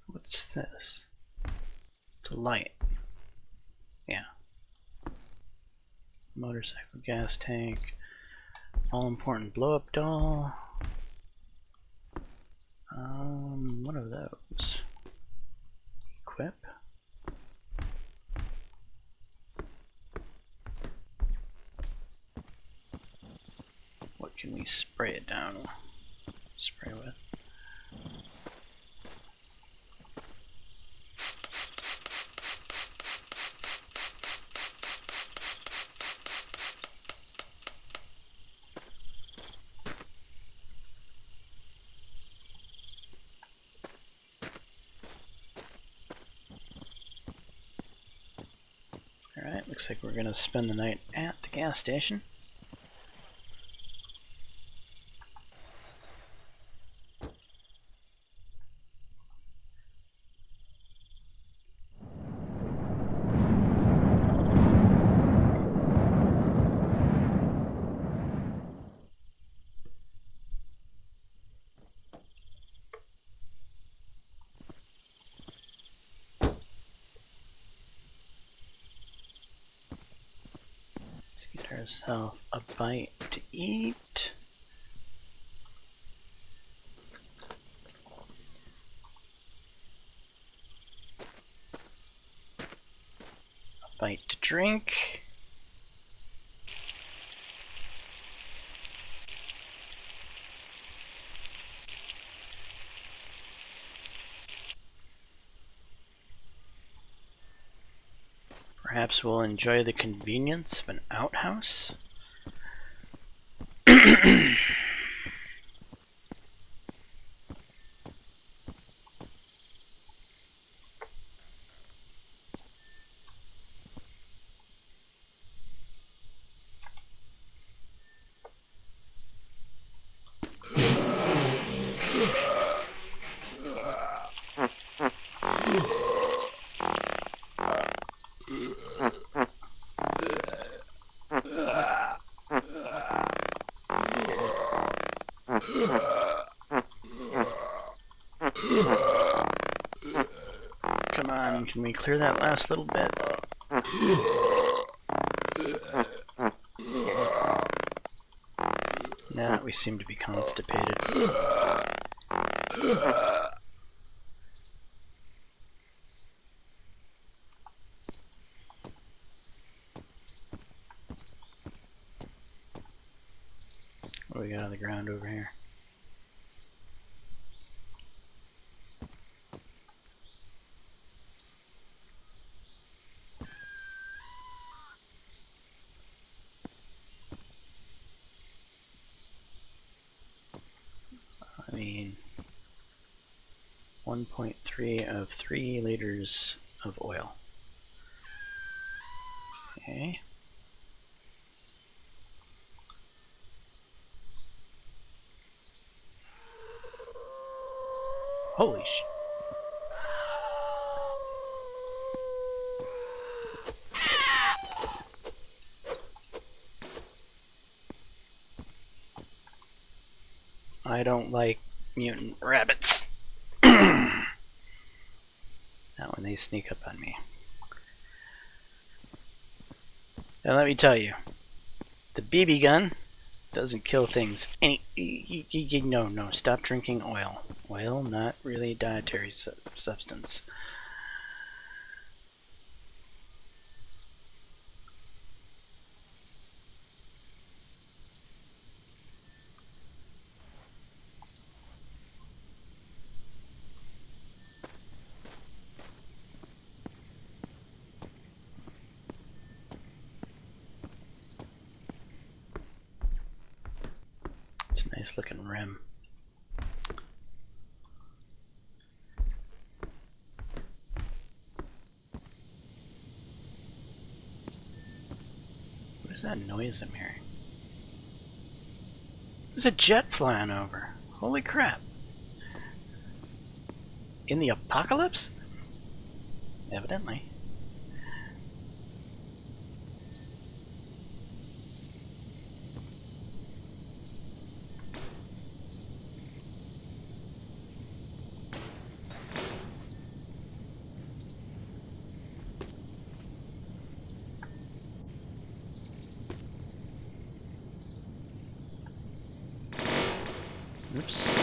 What's this? It's a light. Yeah. Motorcycle gas tank. All important blow up doll. What are those? Equip. What can we spray it down? Spray with. Alright, looks like we're gonna spend the night at the gas station. Let's get ourselves a bite to eat. drink. Perhaps we'll enjoy the convenience of an outhouse. Come on, can we clear that last little bit? Nah, we seem to be constipated. What do we got on the ground over here? I mean, 1.3 of 3 liters of oil. Okay. Holy sh! I don't like mutant rabbits. Not when they sneak up on me. Now let me tell you, the BB gun doesn't kill things. No, stop drinking oil. Oil, not really a dietary substance. It's a nice looking rim. What is that noise I'm hearing? There's a jet flying over. Holy crap. In the apocalypse? Evidently. Oops.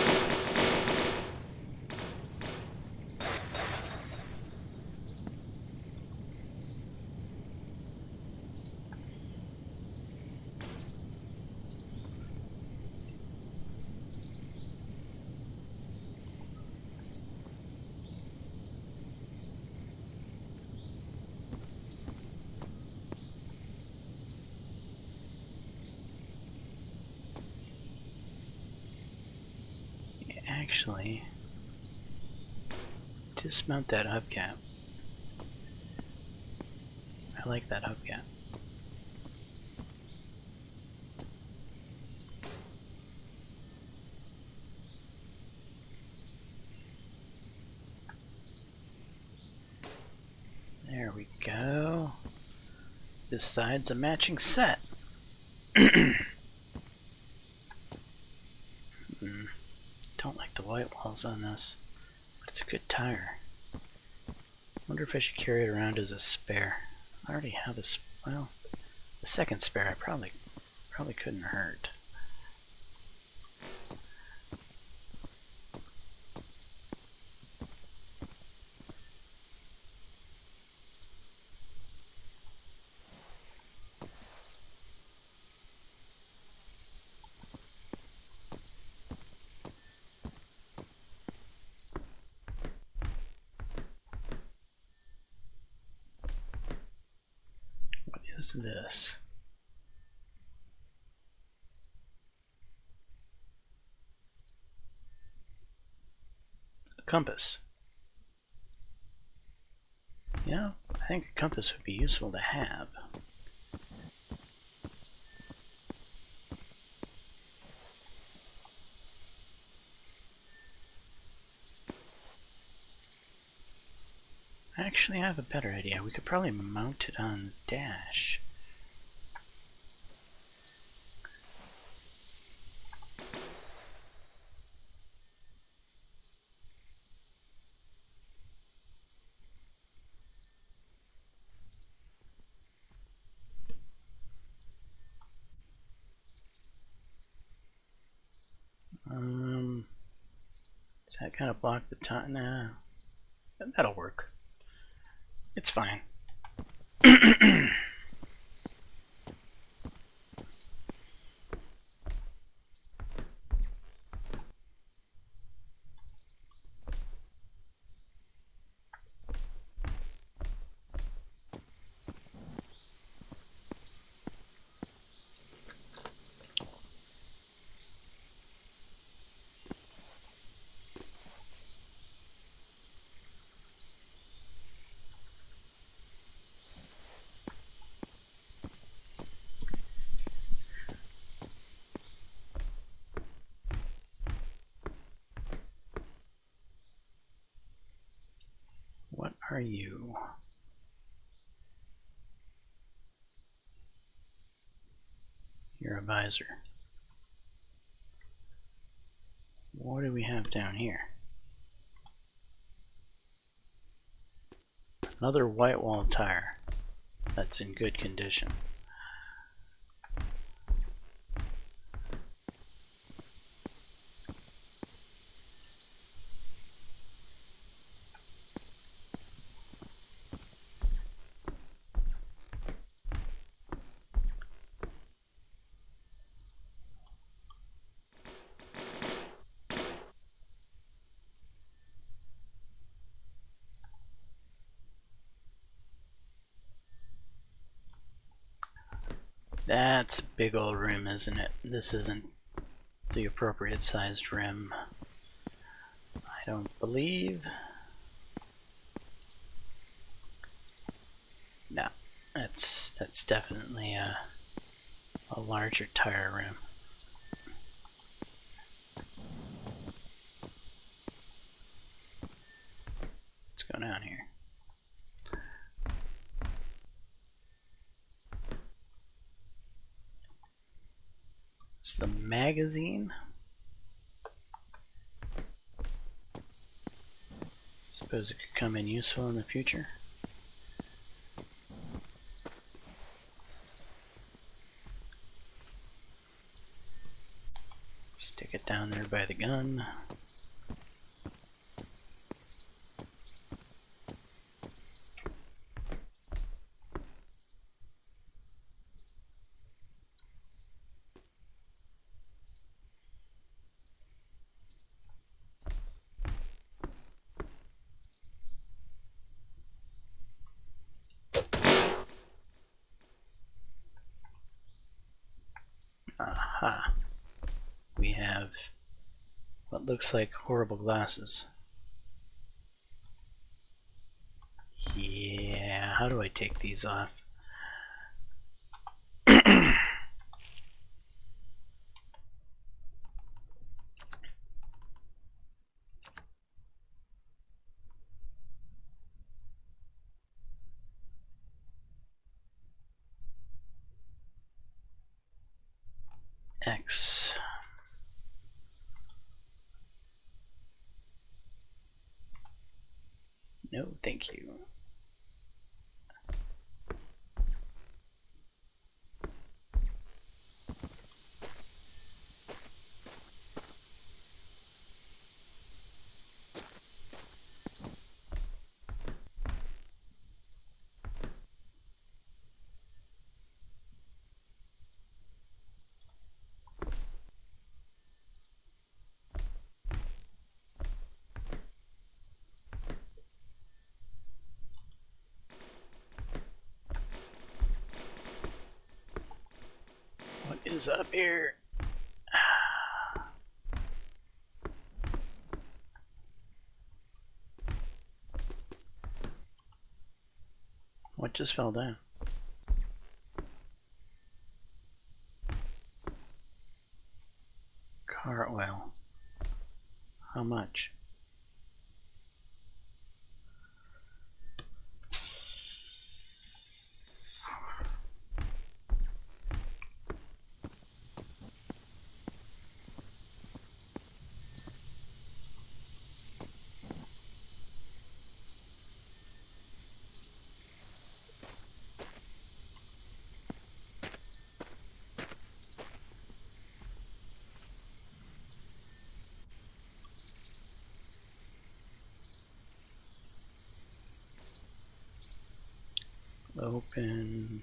Actually, dismount that hubcap. I like that hubcap. There we go. This side's a matching set. Don't like the white walls on this, but it's a good tire. Wonder if I should carry it around as a spare. I already have this. Well, the second spare I probably couldn't hurt. is this? A compass. Yeah, I think a compass would be useful to have. Actually, I have a better idea. We could probably mount it on dash. Does that kind of block the top? Nah, that'll work. It's fine. What are you? You're a visor. What do we have down here? Another white wall tire that's in good condition. That's a big old rim, isn't it? This isn't the appropriate sized rim, I don't believe. No, that's definitely a larger tire rim. What's going on here? This is a magazine. Suppose it could come in useful in the future. Stick it down there by the gun. Aha. We have what looks like horrible glasses. Yeah, how do I take these off? X. No, thank you. is up here? What just fell down? Car oil. How much? Open.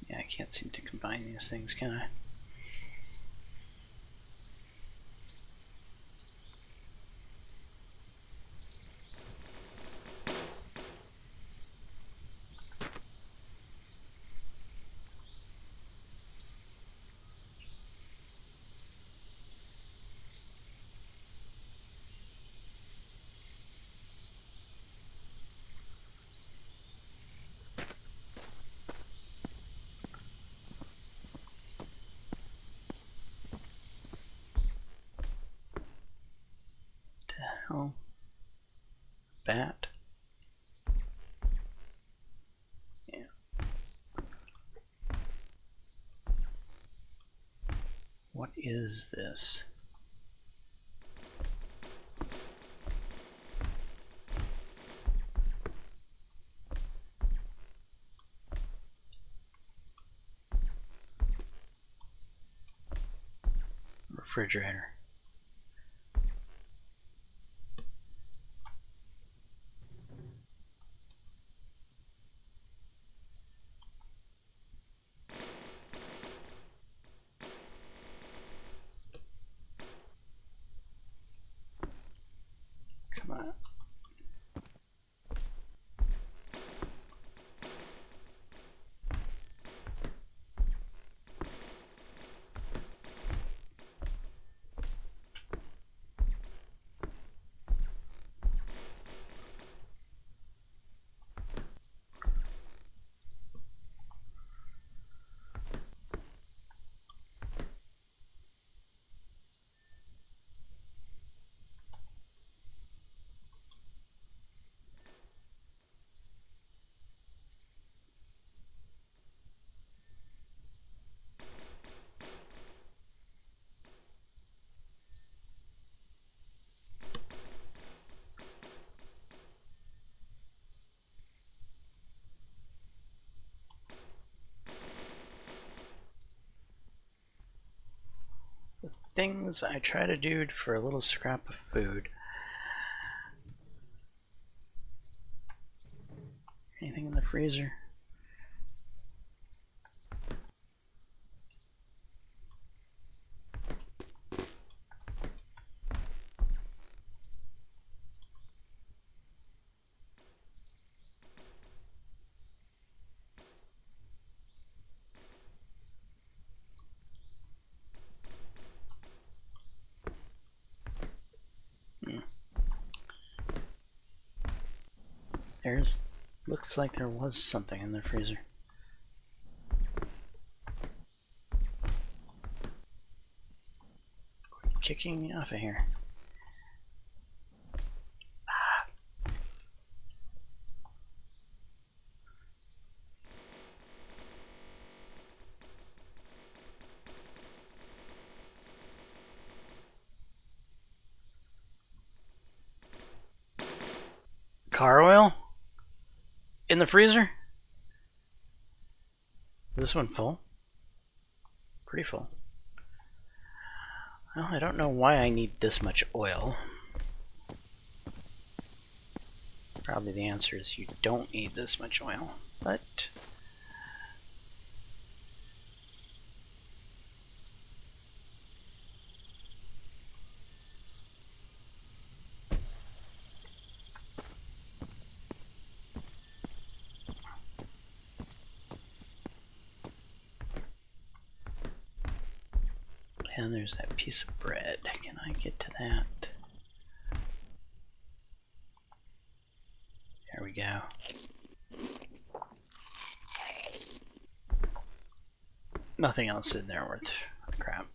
Yeah, I can't seem to combine these things, can I? Oh, bat. Yeah. What is this? Refrigerator. Come on. Things I try to do for a little scrap of food. Anything in the freezer? There's, looks like there was something in the freezer. Quit kicking me off of here. Car oil? In the freezer? Is this one full? Pretty full. Well, I don't know why I need this much oil. Probably the answer is you don't need this much oil, but And there's that piece of bread. Can I get to that? There we go. Nothing else in there worth crap.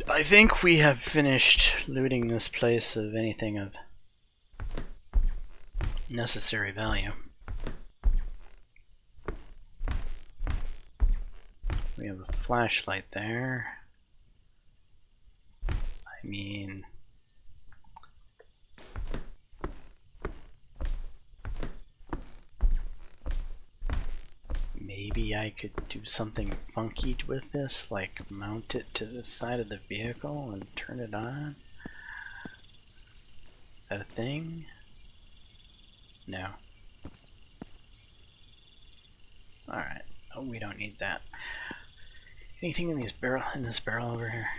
I think we have finished looting this place of anything of necessary value. We have a flashlight there. I mean, maybe I could do something funky with this, like mount it to the side of the vehicle and turn it on. Is that a thing? No. Alright. Oh, we don't need that. Anything in this barrel over here?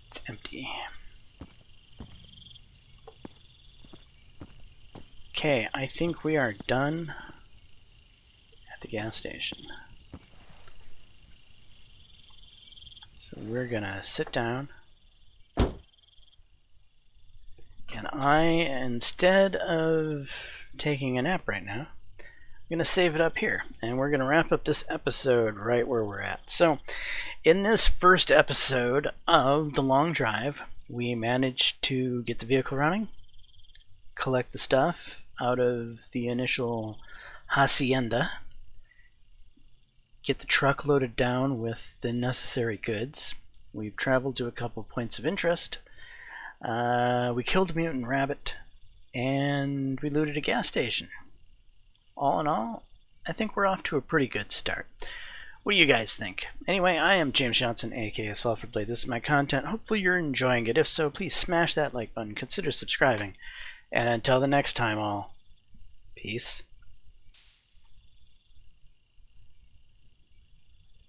It's empty. Okay, I think we are done at the gas station. So we're gonna sit down, and instead of taking a nap right now, I'm going to save it up here, and we're going to wrap up this episode right where we're at. So, in this first episode of The Long Drive, we managed to get the vehicle running, collect the stuff out of the initial hacienda, get the truck loaded down with the necessary goods. We've traveled to a couple of points of interest. We killed a mutant rabbit, and we looted a gas station. All in all, I think we're off to a pretty good start. What do you guys think? Anyway, I am James Johnson, aka Sulfur Blade. This is my content. Hopefully you're enjoying it. If so, please smash that like button. Consider subscribing. And until the next time, all, peace.